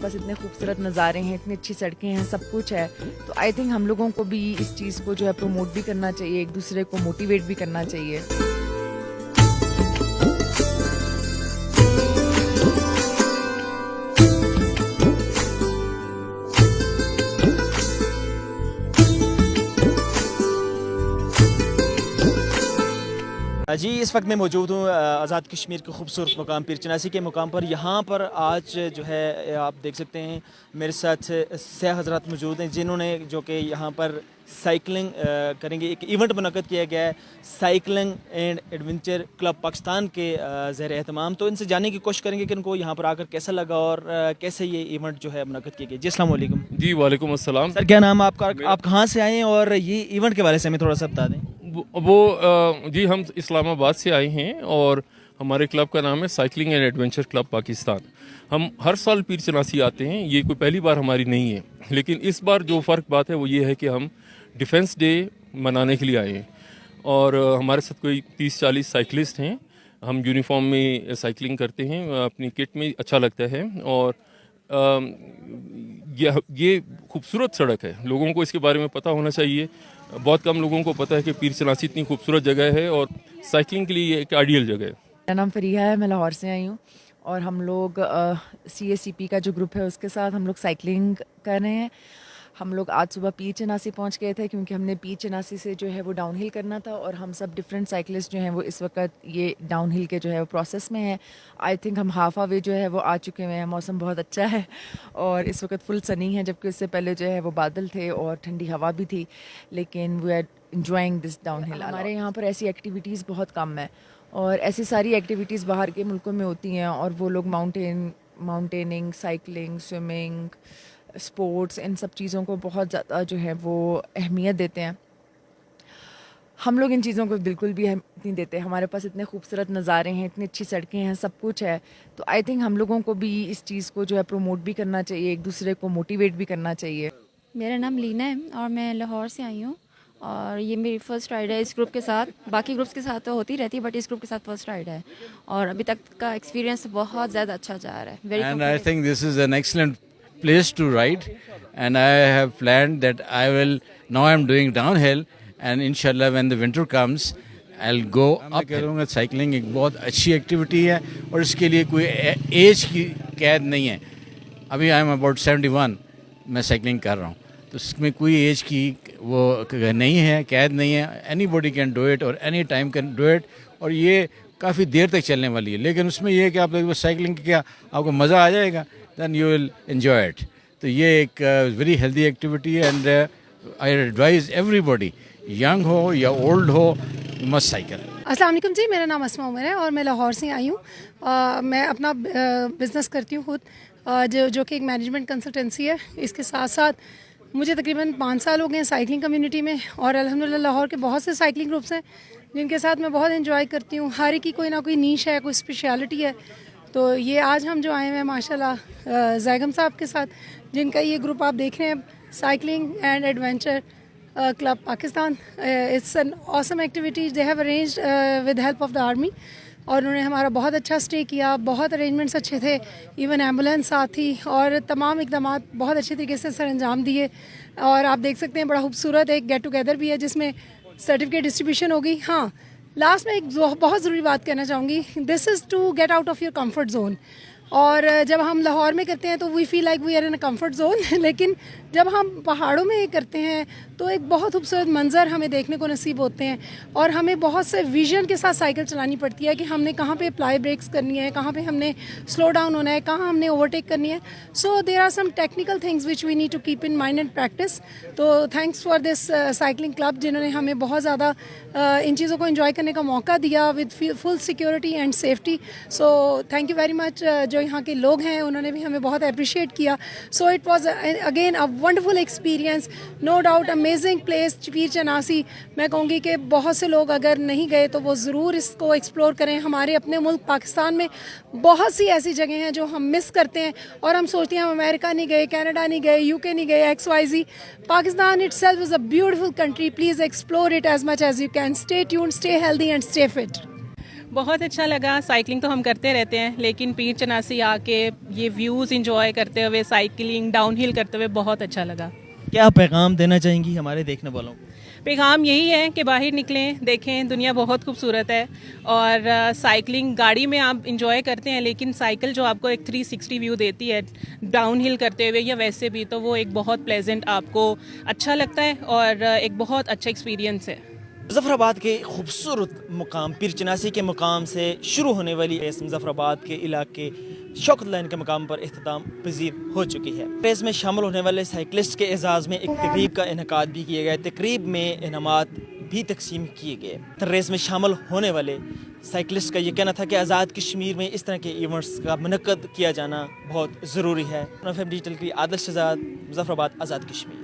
पास इतने खूबसूरत नज़ारे हैं, इतनी अच्छी सड़कें हैं, सब कुछ है। तो आई थिंक हम लोगों को भी इस चीज़ को जो है प्रमोट भी करना चाहिए, एक दूसरे को मोटिवेट भी करना चाहिए। जी इस वक्त मैं मौजूद हूँ आज़ाद कश्मीर के खूबसूरत मुकाम पीर चनासी के मुकाम पर। यहाँ पर आज जो है आप देख सकते हैं मेरे साथ सैयद हज़रात मौजूद हैं जिन्होंने जो कि यहाँ पर साइकिलिंग करेंगे। एक इवेंट मुनक़्क़द किया गया है cycling and adventure club Pakistan के ज़ेर एहतमाम। तो इनसे जानने की कोशिश करेंगे कि इनको यहाँ पर आकर कैसा लगा और कैसे ये इवेंट जो है मुनक़्क़द किया गया। जी अस्सलाम वालेकुम। जी वालेकुम अस्सलाम। सर क्या नाम आपका, आप कहाँ से आए हैं और ये इवेंट के बारे से हमें थोड़ा सा बता दें। जी हम इस्लामाबाद से आए हैं और हमारे क्लब का नाम है cycling and adventure club Pakistan. हम हर साल पीर चनासी आते हैं, ये कोई पहली बार हमारी नहीं है। लेकिन इस बार जो फ़र्क बात है वो ये है कि हम डिफेंस डे मनाने के लिए आए हैं और हमारे साथ कोई 30-40 साइकिलिस्ट हैं। हम यूनिफॉर्म में साइकिलिंग करते हैं, अपनी किट में अच्छा लगता है। और ये खूबसूरत सड़क है, लोगों को इसके बारे में पता होना चाहिए। बहुत कम लोगों को पता है कि पीर चनासी इतनी खूबसूरत जगह है और साइकिलिंग के लिए ये एक आइडियल जगह है। मेरा नाम फरीहा है, मैं लाहौर से आई हूँ और हम लोग CACP का जो ग्रुप है उसके साथ हम लोग साइकिलिंग कर रहे हैं। हम लोग आज सुबह पीर चनासी पहुँच गए थे क्योंकि हमने पीर चनासी से जो है वो डाउनहिल करना था और हम सब डिफरेंट साइकिलिस्ट जो हैं वो इस वक्त ये डाउनहिल के जो है वो प्रोसेस में हैं। आई थिंक हम हाफ वे जो है वो आ चुके हैं। मौसम बहुत अच्छा है और इस वक्त फुल सनी है, जबकि उससे पहले जो है वो बादल थे और ठंडी हवा भी थी, लेकिन we are enjoying this downhill. हमारे यहाँ पर ऐसी एक्टिविटीज़ बहुत कम है और ऐसी सारी एक्टिविटीज़ बाहर के मुल्कों में होती हैं और वो लोग माउंटेनिंग, साइकिलिंग, स्विमिंग, स्पोर्ट्स, इन सब चीज़ों को बहुत ज़्यादा जो है वो अहमियत देते हैं। हम लोग इन चीज़ों को बिल्कुल भी अहमियत नहीं देते। हमारे पास इतने खूबसूरत नज़ारे हैं, इतनी अच्छी सड़कें हैं, सब कुछ है। तो आई थिंक हम लोगों को भी इस चीज़ को जो है प्रमोट भी करना चाहिए, एक दूसरे को मोटिवेट भी करना चाहिए। मेरा नाम लीना है और मैं लाहौर से आई हूँ और ये मेरी फ़र्स्ट राइड है इस ग्रुप के साथ। बाकी ग्रुप्स के साथ तो होती रहती है बट इस ग्रुप के साथ फ़र्स्ट राइड है और अभी तक का एक्सपीरियंस बहुत ज़्यादा अच्छा जा रहा है। And I think this is an excellent place to ride and I have planned that I will, now I am doing downhill and inshallah when the winter comes I'll go up. करूँगा cycling एक बहुत अच्छी activity है और इसके लिए कोई as की कैद नहीं है। अभी आई एम अबाउट 71, मैं साइकिलिंग कर रहा हूँ, तो इसमें कोई एज की वो नहीं है, कैद नहीं है। एनीबॉडी कैन डू इट और any time can do it और ये काफ़ी देर तक चलने वाली है। लेकिन उसमें यह है कि आप लोग साइकिलिंग की क्या आपको मज़ा आ जाएगा, then you will enjoy it. तो ये एक वेरी हेल्दी एक्टिविटी है and I advise everybody, young हो या ओल्ड हो, मस्ट साइकिल। अस्सलाम वालेकुम जी, मेरा नाम अस्मा उमर है और मैं लाहौर से आई हूँ। मैं अपना बिज़नेस करती हूँ खुद, जो कि एक मैनेजमेंट कंसल्टेंसी है। इसके साथ साथ मुझे तकरीबन 5 साल हो गए हैं साइकिलिंग कम्युनिटी में और अल्हम्दुलिल्लाह लाहौर के बहुत से साइकिलिंग ग्रुप्स हैं जिनके साथ मैं बहुत एंजॉय करती हूँ। हर एक की कोई ना कोई नीश है, कोई स्पेशलिटी है। तो ये आज हम जो आए हैं माशाल्लाह ज़ैगम साहब के साथ, जिनका ये ग्रुप आप देख रहे हैं cycling and adventure club Pakistan. It's an awesome activity they have arranged with help of the army और उन्होंने हमारा बहुत अच्छा स्टे किया, बहुत अरेंजमेंट्स अच्छे थे, इवन एम्बुलेंस साथ थी और तमाम इकदाम बहुत अच्छे तरीके से सर अंजाम दिए। और आप देख सकते हैं बड़ा खूबसूरत एक गेट टुगेदर भी है जिसमें सर्टिफिकेट डिस्ट्रीब्यूशन होगी। हाँ, लास्ट में एक बहुत ज़रूरी बात कहना चाहूँगी, this is to get out of your comfort zone. और जब हम लाहौर में करते हैं तो we feel like we are in a comfort zone, लेकिन जब हम पहाड़ों में करते हैं तो एक बहुत खूबसूरत मंजर हमें देखने को नसीब होते हैं और हमें बहुत से विजन के साथ साइकिल चलानी पड़ती है कि हमने कहाँ पे अप्लाई ब्रेक्स करनी है, कहाँ पे हमने स्लो डाउन होना है, कहाँ हमने ओवरटेक करनी है। So there are some technical things which we need to keep in mind and practice. तो thanks for this cycling club जिन्होंने हमें बहुत ज़्यादा इन चीज़ों को एंजॉय करने का मौका दिया with full security and safety. So thank you very much. जो यहाँ के लोग हैं उन्होंने भी हमें बहुत अप्रिशिएट किया। So it was again a wonderful experience, no doubt amazing place Pir Chanasi. मैं कहूँगी कि बहुत से लोग अगर नहीं गए तो वो ज़रूर इसको एक्सप्लोर करें। हमारे अपने मुल्क पाकिस्तान में बहुत सी ऐसी जगह हैं जो हम मिस करते हैं और हम सोचते हैं हम अमेरिका नहीं गए, कनाडा नहीं गए, UK नहीं गए, XYZ। Pakistan itself is a beautiful country. Please explore it as much as you can. Stay tuned, stay healthy and stay fit. बहुत अच्छा लगा। साइकिलिंग तो हम करते रहते हैं, लेकिन पीर चनासी आके ये व्यूज़ इंजॉय करते हुए, साइकिलिंग डाउनहिल करते हुए बहुत अच्छा लगा। क्या पैगाम देना चाहेंगी हमारे देखने वालों को? पैगाम यही है कि बाहर निकलें, देखें, दुनिया बहुत खूबसूरत है। और साइकिलिंग गाड़ी में आप इंजॉय करते हैं, लेकिन साइकिल जो आपको एक 360 व्यू देती है डाउनहिल करते हुए या वैसे भी, तो वो एक बहुत प्लेजेंट आपको अच्छा लगता है और एक बहुत अच्छा एक्सपीरियंस है। मुजफ्फराबाद के खूबसूरत मुकाम पीर चनासी के मुकाम से शुरू होने वाली रेस मुजफ्फराबाद के इलाके शौकत लाइन के मुकाम पर इख्तिताम पजीर हो चुकी है। रेस में शामिल होने वाले साइकिलिस्ट के एजाज़ में एक तकरीब का इनकाद भी किया गया। तकरीब में इनामात भी तकसीम किए गए। रेस में शामिल होने वाले साइकिलिस्ट का ये कहना था कि आज़ाद कश्मीर में इस तरह के इवेंट्स का मुनक्कद किया जाना बहुत ज़रूरी है। डिजिटल की आदर्श शहजाद, मुजफ्फराबाद, आज़ाद कश्मीर।